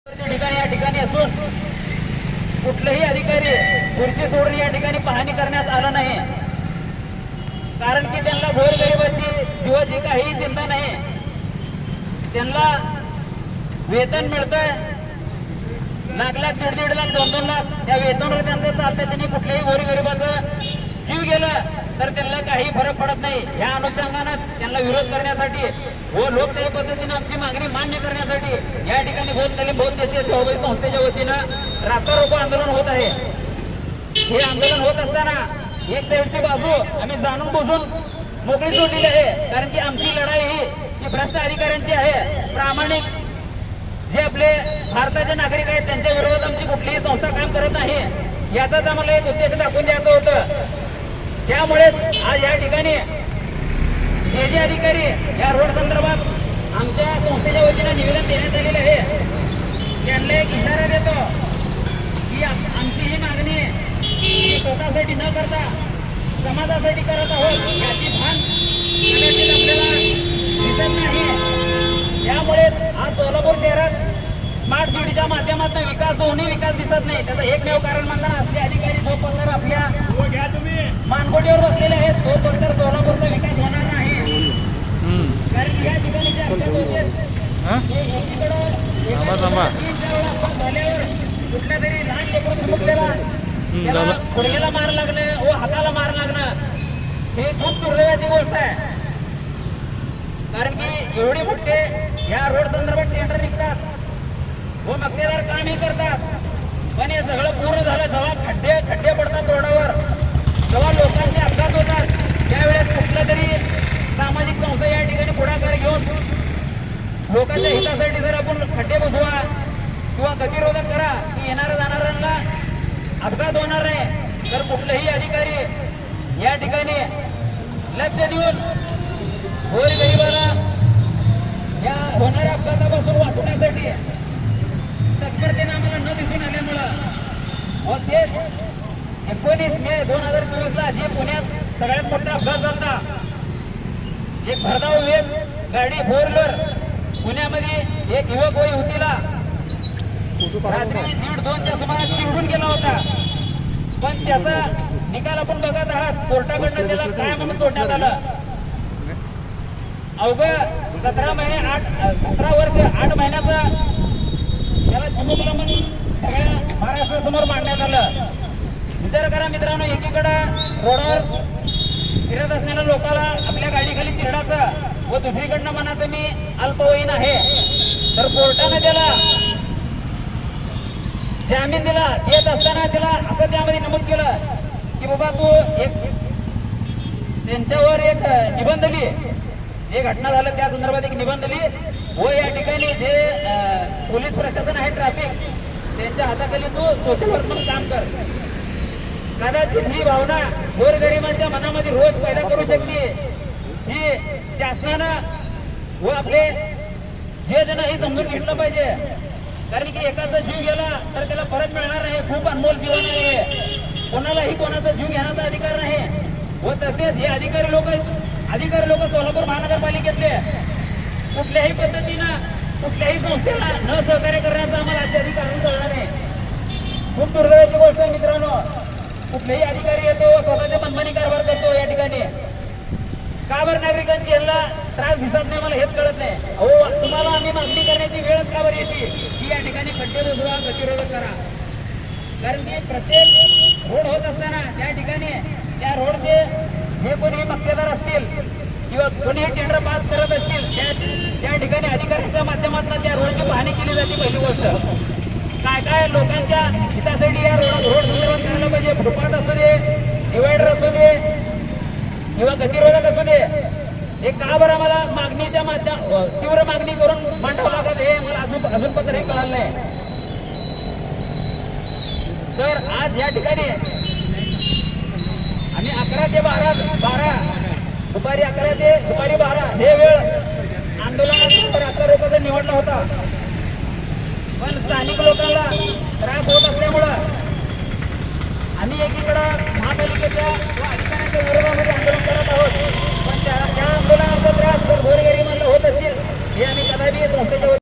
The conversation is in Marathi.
ठिकाणी या ठिकाणी असून कुठलेही अधिकारी खुर्ची सोडून या ठिकाणी पाहणी करण्यात आलं नाही, कारण की त्यांना गोरगरिबाची जीवाची काही चिंता नाही. त्यांना वेतन मिळतंय, लाख लाख दीड लाख 2-2 लाख त्या वेतनावर त्यांचं चालतंय. त्यांनी कुठल्याही गोरगरिबाचं जीव गेलं तर त्यांना काही फरक पडत नाही. ह्या अनुषंगानं त्यांना विरोध करण्यासाठी व लोकशाही पद्धतीने आमची मागणी मान्य करण्यासाठी या ठिकाणी बहुत देशीय सेवाभावी संस्थेच्या वतीनं रास्ता रोको आंदोलन होत आहे. हे आंदोलन होत असताना एक साईडची बाजू आम्ही जाणून बुजून मोकळी सोडलेली आहे, कारण की आमची लढाई ही भ्रष्ट अधिकाऱ्यांची आहे. प्रामाणिक जे आपले भारताचे नागरिक आहेत त्यांच्या विरोधात आमची कुठलीही संस्था काम करत नाही, याचाच आम्हाला एक उद्देश दाखवून द्यायचं होतं. त्यामुळे आज या ठिकाणी जे अधिकारी या रोड संदर्भात आमच्या संस्थेच्या वतीनं निवेदन देण्यात आलेलं आहे, त्यांना एक इशारा देतो की आमची ही मागणी स्वतःसाठी न करता समाजासाठी करत आहोत, याची भान कदाचित आपल्याला दिसत नाही. त्यामुळे आज सोलापूर शहरात स्मार्ट सिटीच्या माध्यमातून विकास होऊनही विकास दिसत नाही. त्याचं एकमेव कारण म्हणताना असले अधिकारी जो पत्तर आपल्या मानकोटीवर बसलेले आहेत तो पत्तर सोलापूरचा विकास होणार नाही. कारण या ठिकाणी जे अपघात होते झाल्यावर कुठल्या तरी लहान लेकरून चुकलेला गुडघ्याला मार लागणं व हाताला मार लागणं हे खूप दुर्दैवाची गोष्ट आहे. कारण की एवढे मोठे या रोड संदर्भात टेंडर निघतात व मक्तेदार कामही करतात, पण हे सगळं पूर्ण झालं जेव्हा खड्डे पडतात रोडावर, जेव्हा लोकांचे अपघात होतात, त्यावेळेस कुठला तरी सामाजिक संस्था या ठिकाणी पुढाकार घेऊन लोकांच्या हितासाठी जर आपण खड्डे बुजवा किंवा गतिरोधक करा की येणाऱ्या जाणाऱ्यांना अपघात होणार नाही, तर कुठलेही अधिकारी या ठिकाणी लक्ष देऊन गोरगरिबाला या होणाऱ्या अपघातापासून वाचवण्यासाठी तत्परतेने आम्हाला न दिसून आल्यामुळं व ते 19 मे 2024 जे पुण्यात सगळ्यात मोठा अपघात झाला, एक भरधाव गाडी 4 व्हीलर पुण्यामध्ये एक युवक व युवतीला रात्री 1:30-2च्या सुमारास चिरडून गेला होता. पण त्याचा निकाल आपण बघत आहात, कोर्टाकडनं त्याला काय म्हणून सोडण्यात आलं. अवघं 17 वर्ष 8 महिन्याचा त्याला चिमुकला म्हणून सगळ्या महाराष्ट्रासमोर मांडण्यात आलं. विचार करा मित्रांनो, एकीकडं रोडवर फिरत असलेल्या लोकांना आपल्या गाडीखाली चिरडाचं व दुसरीकडनं म्हणाचं मी अल्पवयीन आहे, तर कोर्टाने त्याला जामीन दिला. येत असताना त्याला असं त्यामध्ये नमूद केलं की बाबा तू त्यांच्यावर एक निबंध लिहि, जे घटना झालं त्या संदर्भात एक निबंध लिहि व या ठिकाणी जे पोलीस प्रशासन आहे ट्रॅफिक त्यांच्या हाताखाली तू सोशल वर्क म्हणून काम कर. कदाचित ही भावना गोरगरिबांच्या मनामध्ये रोज पैदा करू शकते. ही शासनानं व आपले जे जण हे समजून घेतलं पाहिजे, कारण की एकाचा जीव गेला तर त्याला परत मिळणार नाही. खूप अनमोल जीवन आहे, कोणालाही कोणाचा जीव घेण्याचा अधिकार नाही. व तसेच हे अधिकारी लोक सोलापूर महानगरपालिकेतले कुठल्याही पद्धतीनं कुठल्याही संस्थेला न सहकार्य करण्याचा आम्हाला अत्याधिक कारण कळणार नाही. खूप दुर्दैवाची गोष्ट आहे मित्रांनो, कुठलेही अधिकारी येतो स्वतःच्या मनमानी कारभार करतो. या ठिकाणी का बरं नागरिकांची यांना त्रास दिसत नाही, मला हेच कळत नाही. अहो, तुम्हाला आम्ही मागणी करण्याची वेळच का बरं येते की या ठिकाणी खड्डे बुजवा, गतिरोधक करा. कारण की प्रत्येक रोड होत असताना त्या ठिकाणी त्या रोडचे जे कोणी मक्तेदार असतील किंवा कोणीही टेंडर पास करत असतील त्या ठिकाणी अधिकाऱ्यांच्या माध्यमातून त्या रोडची पाहणी केली जाते. पहिली गोष्ट काय काय लोकांच्या हितासाठी या रोड संदर्भात करायला पाहिजे. फुटपाथ असू दे, डिवायडर असू दे किंवा गतिरोधक असू दे, हे का बरं मला मागणीच्या तीव्र मागणी करून मांडावं लागत, हे मला अजून पत्र हे कळालं नाही. तर आज या ठिकाणी आम्ही 11 ते 12 दुपारी 11 ते दुपारी 12 हे वेळ आंदोलनाचा रास्ता रोकोचा निवडला होता, पण स्थानिक लोकांना त्रास होत असल्यामुळं आम्ही एकीकडं महापालिकेच्या व अधिकाऱ्यांच्या विरोधामध्ये आंदोलन करत आहोत. पण त्या आंदोलनाचा त्रास जर गोरगरिबांना होत असेल हे आम्ही कदापि संस्थेच्या